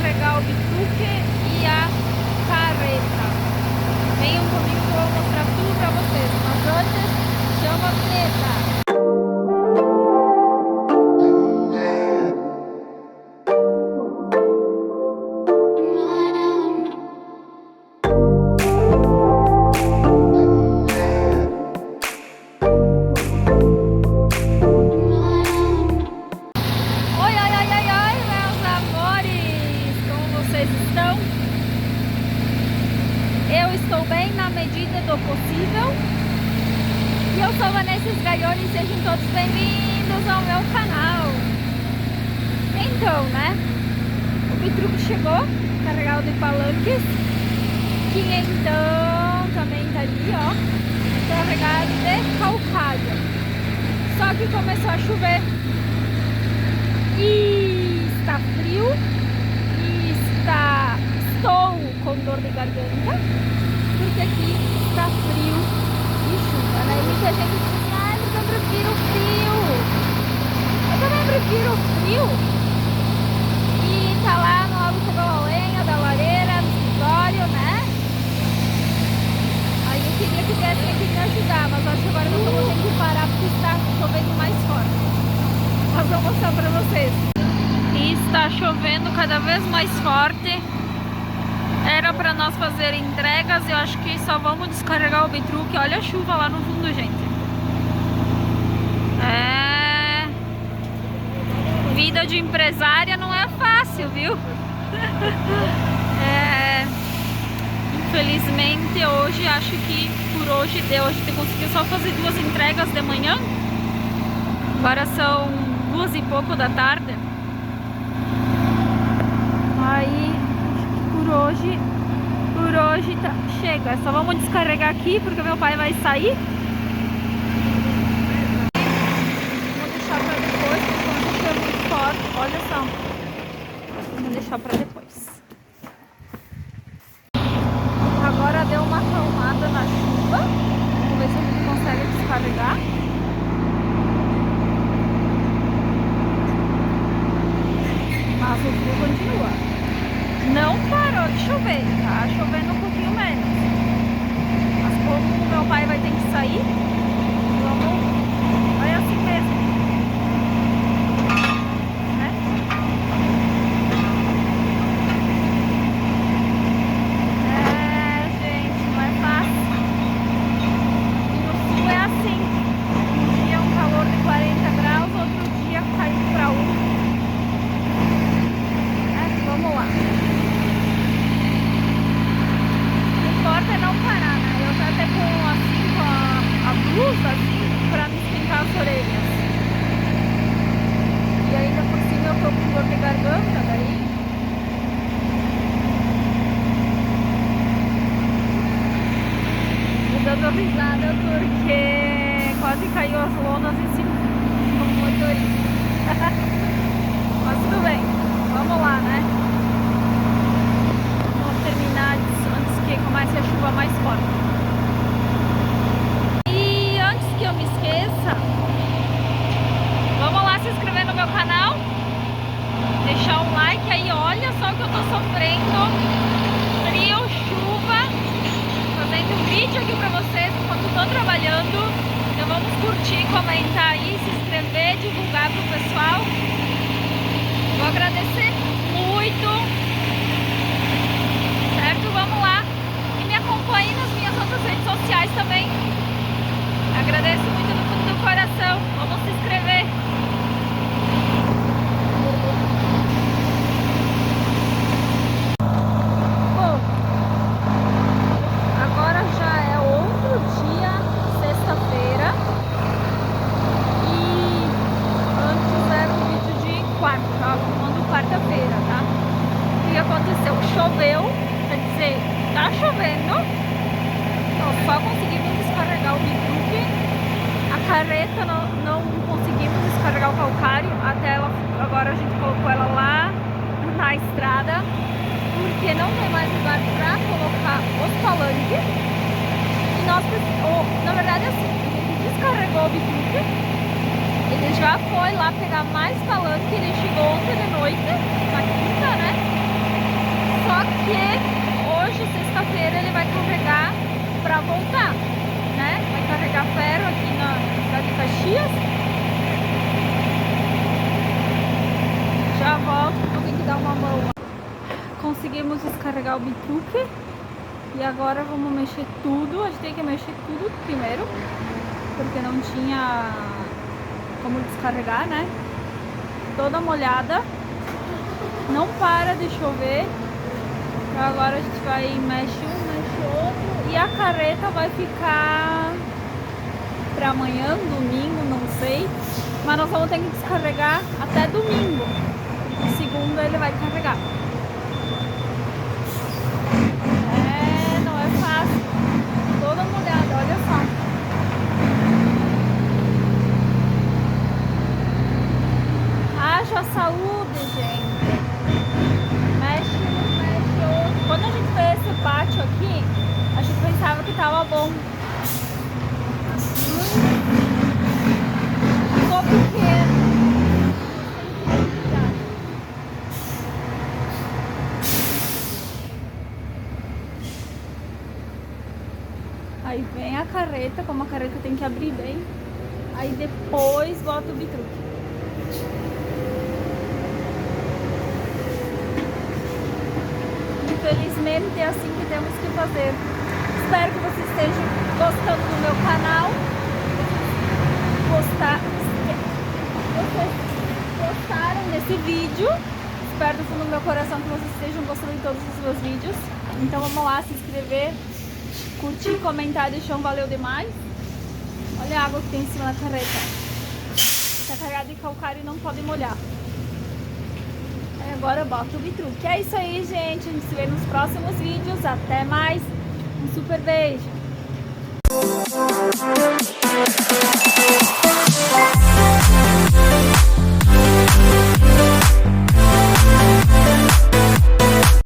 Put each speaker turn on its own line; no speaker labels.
descarregar o bituque e a carreta. Venham comigo que eu vou mostrar tudo pra vocês. Mas antes, chama a vinheta. Do possível. E eu sou Vanessa Sgaioni e sejam todos bem-vindos ao meu canal. Então, né? O Bitruco chegou, carregado de palanques, que então também tá ali, ó, carregado de calcário. Só que começou a chover e está frio e estou com dor de garganta. Porque aqui está frio e chuva, né? E muita gente diz assim, ah, mas eu prefiro frio. Eu também prefiro frio. E tá lá no lado fogão a lenha, da lareira, no escritório, né? Aí eu queria que viessem aqui me ajudar, mas acho que agora nós vamos ter que parar porque está chovendo mais forte. Mas vou mostrar pra vocês. E está chovendo cada vez mais forte. Era para nós fazer entregas, eu acho que só vamos descarregar o Bitruque. Olha a chuva lá no fundo, gente. Vida de empresária não é fácil, viu? Infelizmente hoje, acho que por hoje deu. A gente conseguiu só fazer 2 entregas de manhã. Agora são 2 e pouco da tarde. Aí por hoje tá, chega, só vamos descarregar aqui porque meu pai vai sair. Vou deixar pra depois porque é muito forte, olha só. Vou deixar pra depois. Agora deu uma acalmada na chuva. Vamos ver se a gente consegue descarregar. Mas o frio continua. Não parou de chover, tá chovendo um pouquinho menos. Mas como meu pai vai ter que sair, vai assim mesmo, né? Gente, não é fácil. E no sul é assim. Um dia um calor de 40 graus, outro dia caindo pra 1. Vamos lá. É não parar, né? Eu tô até com assim, com a blusa assim, pra me esquentar as orelhas. E ainda por cima eu tô com dor de garganta, daí. Tô dando risada porque quase caiu as lonas em cima do motorista. Mas tudo bem, vamos lá, né? Vamos terminar antes que comece a chuva mais forte. E antes que eu me esqueça, vamos lá se inscrever no meu canal, deixar um like aí, olha só o que eu tô sofrendo, frio, chuva, fazendo um vídeo aqui pra vocês enquanto tô trabalhando. Então vamos curtir, comentar aí, se inscrever, divulgar pro pessoal. Vou agradecer muito, certo? Vamos lá. Acompanhe nas minhas outras redes sociais também. Agradeço muito do fundo do coração. Vamos se inscrever. Bom, agora já é outro dia, sexta-feira. E antes era um vídeo de quarta, tava filmando quarta-feira, tá? O que aconteceu? Choveu, quer dizer, tá chovendo, nós só conseguimos descarregar o Bitruque. A carreta não conseguimos descarregar o calcário, até ela, agora a gente colocou ela lá na estrada, porque não tem mais lugar para colocar os palanques. E nós, na verdade assim, a gente descarregou o Bitruque, ele já foi lá pegar mais palanque, ele chegou ontem de noite, na quinta, né? que hoje, sexta-feira, ele vai carregar pra voltar, né? Vai carregar ferro aqui na cidade de Caxias. Já volto, eu tenho que dar uma mão. Conseguimos descarregar o bituque. E agora vamos mexer tudo. A gente tem que mexer tudo primeiro, porque não tinha como descarregar, né? Toda molhada. Não para de chover. Então agora a gente vai mexe um, mexe outro. E a carreta vai ficar para amanhã, domingo, não sei. Mas nós vamos ter que descarregar até domingo. E segunda ele vai carregar. Não é fácil. Toda molhada, olha só. Haja saúde, gente. Mexe um, mexe outro. Quando a gente fez esse pátio aqui, a gente pensava que tava bom. Ficou pequeno. Aí vem a carreta, como a carreta tem que abrir bem. Aí depois bota o bitruque. Infelizmente é assim que temos que fazer. Espero que vocês estejam gostando do meu canal. Vocês gostaram desse vídeo. Espero do fundo do meu coração que vocês estejam gostando de todos os meus vídeos. Então vamos lá, se inscrever, curtir, comentar e deixar um valeu demais. Olha a água que tem em cima da carreta. Está carregada de calcário e não pode molhar. Aí agora bota o bitruque. É isso aí, gente. A gente se vê nos próximos vídeos. Até mais. Um super beijo.